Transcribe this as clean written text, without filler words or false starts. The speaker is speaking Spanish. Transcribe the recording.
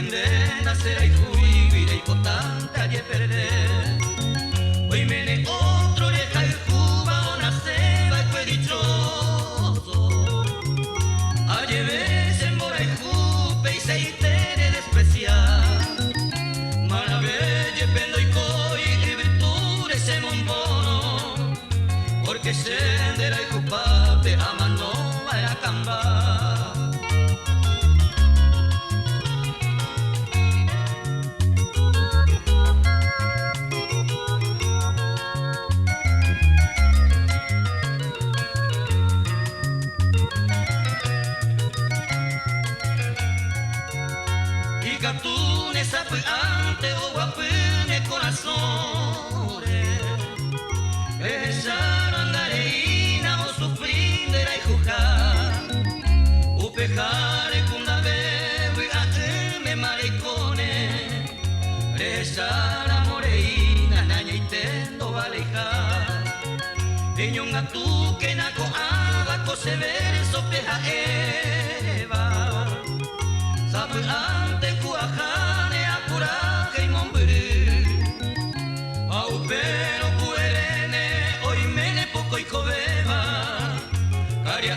de nacer y juive y potante aye perder. Hoy me ne otro deja el juba o naceba y fue dichoso. Aye ves en mora y jupe y se itere despreciar. Maraville pendo y coi y virtude se monbono. Porque sendera y jupape ama no era camba. Catune sape ante o guapune corazones. Esa rangareina o sufrindera y jujar. Upejare kunda bebe a me maricone. Esa la moreina naña y tendo valejar. Eñonga tu que naco abaco se verso peja eva. Sape ante cuajane a curaje y mombre. Au pero cuerene hoy mene poco y cobeba. Caria